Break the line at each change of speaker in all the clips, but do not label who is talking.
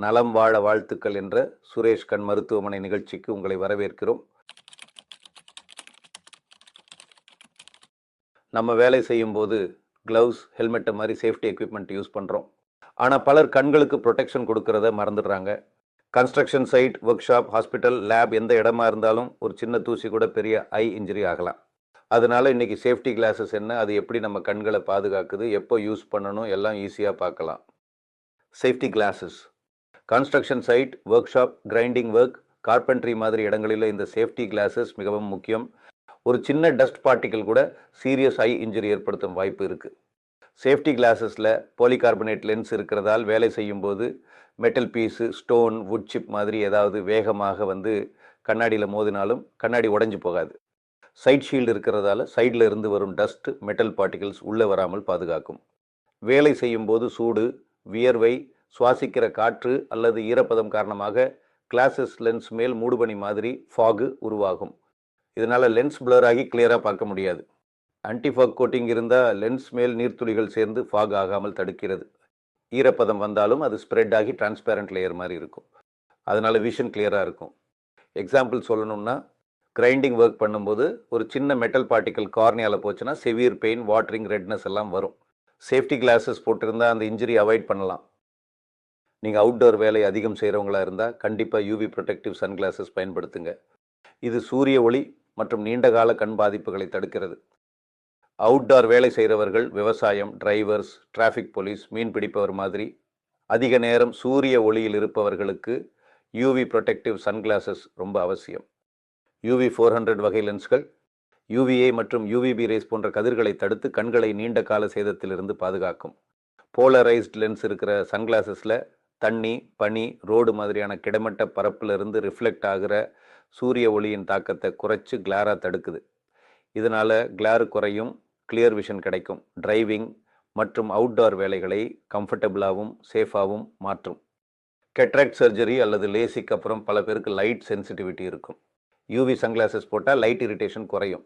நலம் வாழ வாழ்த்துக்கள் என்ற சுரேஷ் கண் மருத்துவமனை நிகழ்ச்சிக்கு உங்களை வரவேற்கிறோம். நம்ம வேலை செய்யும்போது க்ளவுஸ், ஹெல்மெட்டை மாதிரி சேஃப்டி எக்யூப்மெண்ட் யூஸ் பண்ணுறோம். ஆனால் பலர் கண்களுக்கு ப்ரொடெக்ஷன் கொடுக்கறத மறந்துடுறாங்க. Construction site, workshop, hospital, lab எந்த இடமா இருந்தாலும் ஒரு சின்ன தூசி கூட பெரிய ஐ இன்ஜுரி ஆகலாம். அதனால இன்னைக்கு சேஃப்டி கிளாஸஸ் என்ன, அது எப்படி நம்ம கண்களை பாதுகாக்குது, எப்போ யூஸ் பண்ணணும், எல்லாம் ஈஸியாக பார்க்கலாம். Safety glasses construction site, workshop, grinding work, carpentry மாதிரி இடங்களில் இந்த சேஃப்டி கிளாஸஸ் மிகவும் முக்கியம். ஒரு சின்ன டஸ்ட் பார்ட்டிக்கல் கூட சீரியஸ் ஐ இன்ஜுரி ஏற்படுத்தும் வாய்ப்பு இருக்குது. சேஃப்டி கிளாஸஸில் பாலிகார்பனேட் லென்ஸ் இருக்கிறதால் வேலை செய்யும்போது metal piece, stone, wood chip மாதிரி ஏதாவது வேகமாக கண்ணாடியில் மோதினாலும் கண்ணாடி உடைஞ்சு போகாது. சைட் ஷீல்டு இருக்கிறதால சைடில் இருந்து வரும் டஸ்ட், மெட்டல் பார்ட்டிகல்ஸ் உள்ளே வராமல் பாதுகாக்கும். வேலை செய்யும்போது சூடு, வியர்வை, சுவாசிக்கிற காற்று அல்லது ஈரப்பதம் காரணமாக கிளாஸஸ் லென்ஸ் மேல் மூடுபனி மாதிரி ஃபாகு உருவாகும். இதனால் லென்ஸ் பிளர் ஆகி கிளியராக பார்க்க முடியாது. ஆன்டிஃபாக் கோட்டிங் இருந்தால் லென்ஸ் மேல் நீர்த்துளிகள் சேர்ந்து ஃபாக் ஆகாமல் தடுக்கிறது. ஈரப்பதம் வந்தாலும் அது ஸ்ப்ரெட் ஆகி டிரான்ஸ்பேரண்ட் லேயர் மாதிரி இருக்கும். அதனால் விஷன் கிளியராக இருக்கும். எக்ஸாம்பிள் சொல்லணும்னா, கிரைண்டிங் ஒர்க் பண்ணும்போது ஒரு சின்ன மெட்டல் பார்ட்டிக்கல் கார்னியாவில் போச்சுன்னா செவியர் பெயின், வாட்டரிங், ரெட்னஸ் எல்லாம் வரும். சேஃப்டி கிளாஸஸ் போட்டிருந்தால் அந்த இன்ஜுரி அவாய்ட் பண்ணலாம். நீங்கள் அவுட்டோர் வேலை அதிகம் செய்கிறவங்களா இருந்தால் கண்டிப்பாக யூவி ப்ரொடெக்டிவ் சன்கிளாஸஸ் பயன்படுத்துங்க. இது சூரிய ஒளி மற்றும் நீண்டகால கண் பாதிப்புகளை தடுக்கிறது. அவுட்டோர் வேலை செய்கிறவர்கள், விவசாயம், டிரைவர்ஸ், டிராஃபிக் போலீஸ், மீன் பிடிப்பவர் மாதிரி அதிக நேரம் சூரிய ஒளியில் இருப்பவர்களுக்கு யூவி ப்ரொடெக்டிவ் சன்கிளாஸஸ் ரொம்ப அவசியம். யூவி 400 வகை லென்ஸ்கள் யூவிஏ மற்றும் யூவிபி ரேஸ் போன்ற கதிர்களை தடுத்து கண்களை நீண்ட கால சேதத்திலிருந்து பாதுகாக்கும். போலரைஸ்ட் லென்ஸ் இருக்கிற சன்கிளாஸஸில் தண்ணி, பனி, ரோடு மாதிரியான கிடைமட்ட பரப்பிலிருந்து ரிஃப்ளெக்ட் ஆகிற சூரிய ஒளியின் தாக்கத்தை குறைச்சி கிளாராக தடுக்குது. இதனால் கிளாரு குறையும், கிளியர் விஷன் கிடைக்கும். டிரைவிங் மற்றும் அவுட்டோர் வேலைகளை கம்ஃபர்டபுளாகவும் சேஃபாகவும் மாற்றும். கெட்ராக்ட் சர்ஜரி அல்லது லேசிக் அப்புறம் பல பேருக்கு லைட் சென்சிட்டிவிட்டி இருக்கும். யூவி சன்கிளாஸஸ் போட்டால் லைட் இரிட்டேஷன் குறையும்.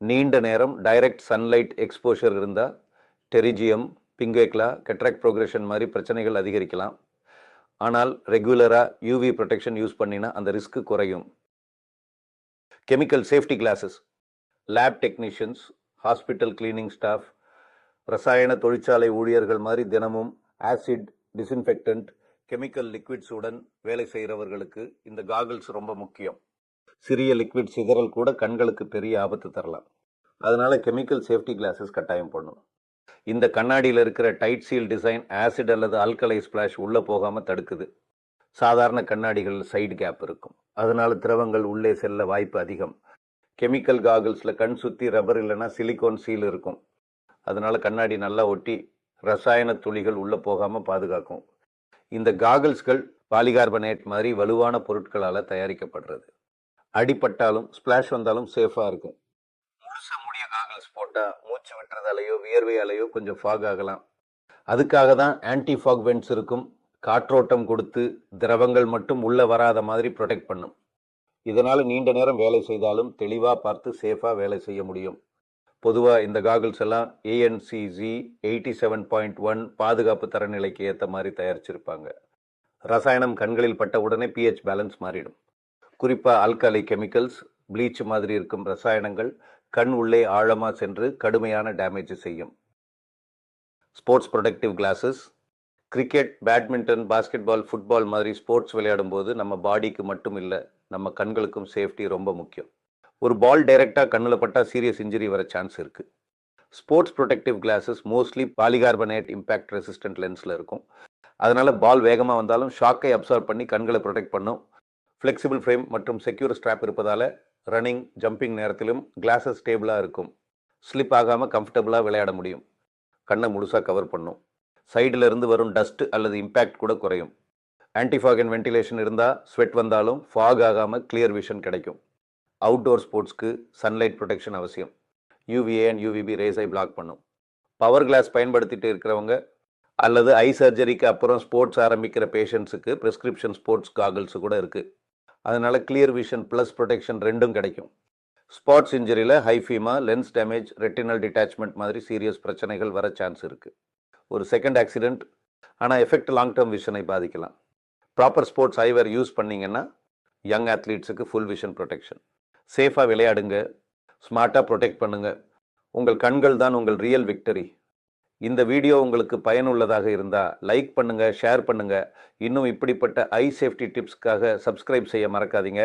நீண்ட நேரம் டைரக்ட் சன்லைட் எக்ஸ்போஷர் இருந்தால் டெரிஜியம், பிங்குவேக்லா, கெட்ராக்ட் ப்ரோக்ரெஷன் மாதிரி பிரச்சனைகள் அதிகரிக்கலாம். ஆனால் ரெகுலராக யூவி ப்ரொடெக்ஷன் யூஸ் பண்ணினா அந்த ரிஸ்க் குறையும். Chemical safety classes lab technicians, hospital cleaning staff, ரசாயன தொழிற்சாலை ஊழியர்கள் மாதிரி தினமும் ஆசிட், டிஸ்இன்ஃபெக்டன்ட், கெமிக்கல் லிக்விட்ஸுடன் வேலை செய்கிறவர்களுக்கு இந்த காகிள்ஸ் ரொம்ப முக்கியம். சிறிய லிக்விட் சிதறல் கூட கண்களுக்கு பெரிய ஆபத்து தரலாம். அதனால கெமிக்கல் சேஃப்டி கிளாஸஸ் கட்டாயம் பண்ணணும். இந்த கண்ணாடியில் இருக்கிற டைட் சீல் டிசைன் ஆசிட் அல்லது ஆல்கலை ஸ்பிளாஷ் உள்ளே போகாமல் தடுக்குது. சாதாரண கண்ணாடிகள் சைடு கேப் இருக்கும். அதனால திரவங்கள் உள்ளே செல்ல வாய்ப்பு அதிகம். கெமிக்கல் காகிள்ஸில் கண் சுற்றி ரப்பர் இல்லைன்னா சிலிகான் சீல் இருக்கும். அதனால கண்ணாடி நல்லா ஒட்டி ரசாயன துளிகள் உள்ளே போகாமல் பாதுகாக்கும். இந்த காகிள்ஸ்கள் பாலிகார்பனேட் மாதிரி வலுவான பொருட்களால் தயாரிக்கப்படுறது. அடிப்பட்டாலும் ஸ்பிளாஷ் வந்தாலும் சேஃபாக இருக்கும். முழுச மூடிய காகிள்ஸ் போட்டால் மூச்சு விட்டுறதாலேயோ வியர்வையாலேயோ கொஞ்சம் ஃபாக் ஆகலாம். அதுக்காக தான் ஆன்டி ஃபாக் வென்ட்ஸ் இருக்கும். காற்றோட்டம் கொடுத்து திரவங்கள் மட்டும் உள்ளே வராத மாதிரி ப்ரொடெக்ட் பண்ணும். இதனால் நீண்ட நேரம் வேலை செய்தாலும் தெளிவாக பார்த்து சேஃபாக வேலை செய்ய முடியும். பொதுவாக இந்த காகிள்ஸ் எல்லாம் ANCC 87.1 பாதுகாப்பு தரநிலைக்கு ஏற்ற மாதிரி தயாரிச்சிருப்பாங்க. ரசாயனம் கண்களில் பட்ட உடனே pH பேலன்ஸ் மாறிடும். குறிப்பாக ஆல்கலை கெமிக்கல்ஸ், ப்ளீச் மாதிரி இருக்கும் ரசாயனங்கள் கண் உள்ளே ஆழமாக சென்று கடுமையான டேமேஜ் செய்யும். Sports protective classes cricket, badminton, basketball, football மாதிரி ஸ்போர்ட்ஸ் விளையாடும் போது நம்ம பாடிக்கு மட்டும் இல்லை, நம்ம கண்களுக்கும் சேஃப்டி ரொம்ப முக்கியம். ஒரு பால் டைரெக்டாக கண்ணில் பட்டால் சீரியஸ் இன்ஜுரி வர சான்ஸ் இருக்குது. Sports protective glasses mostly polycarbonate impact resistant லென்ஸில் இருக்கும். அதனால் பால் வேகமாக வந்தாலும் ஷாக்கை அப்சார்ப் பண்ணி கண்களை ப்ரொடெக்ட் பண்ணும். ஃப்ளெக்சிபிள் ஃப்ரேம் மற்றும் செக்யூர் ஸ்ட்ராப் இருப்பதால் ரன்னிங், ஜம்பிங் நேரத்திலும் கிளாஸஸ் ஸ்டேபிளாக இருக்கும். ஸ்லிப் ஆகாமல் கம்ஃபர்டபுளாக விளையாட முடியும். கண்ணை முழுசாக கவர் பண்ணும். சைடில் இருந்து வரும் டஸ்ட் அல்லது இம்பேக்ட் கூட குறையும். ஆன்டிஃபாக் அண்ட் வென்டிலேஷன் இருந்தால் ஸ்வெட் வந்தாலும் ஃபாக் ஆகாமல் கிளியர் விஷன் கிடைக்கும். அவுட்டோர் ஸ்போர்ட்ஸ்க்கு சன்லைட் ப்ரொடெக்ஷன் அவசியம். UVA அண்ட் UVB ரேஸை பிளாக் பண்ணும். பவர் கிளாஸ் பயன்படுத்திட்டு இருக்கிறவங்க அல்லது ஐ சர்ஜரிக்கு அப்புறம் ஸ்போர்ட்ஸ் ஆரம்பிக்கிற பேஷண்ட்ஸுக்கு ப்ரிஸ்கிரிப்ஷன் ஸ்போர்ட்ஸ் காகிள்ஸ் கூட இருக்குது. அதனால கிளியர் விஷன் ப்ளஸ் ப்ரொடெக்ஷன் ரெண்டும் கிடைக்கும். ஸ்பாட்ஸ் இன்ஜுரியில் hyphema, lens damage, retinal detachment மாதிரி சீரியஸ் பிரச்சனைகள் வர சான்ஸ் இருக்குது. ஒரு செகண்ட் ஆக்சிடென்ட் ஆனால் எஃபெக்ட் லாங் டேர்ம் விஷனை பாதிக்கலாம். ப்ராப்பர் ஸ்போர்ட்ஸ் ஐவேர் யூஸ் பண்ணீங்கன்னா யங் அத்லீட்ஸுக்கு ஃபுல் விஷன் ப்ரொடெக்ஷன். சேஃபாக விளையாடுங்க, ஸ்மார்ட்டாக ப்ரொடெக்ட் பண்ணுங்க. உங்கள் கண்கள் தான் உங்கள் ரியல் விக்டரி. இந்த வீடியோ உங்களுக்கு பயனுள்ளதாக இருந்தால் லைக் பண்ணுங்க, ஷேர் பண்ணுங்க. இன்னும் இப்படிப்பட்ட ஐ சேஃப்டி டிப்ஸ்க்காக சப்ஸ்கிரைப் செய்ய மறக்காதீங்க.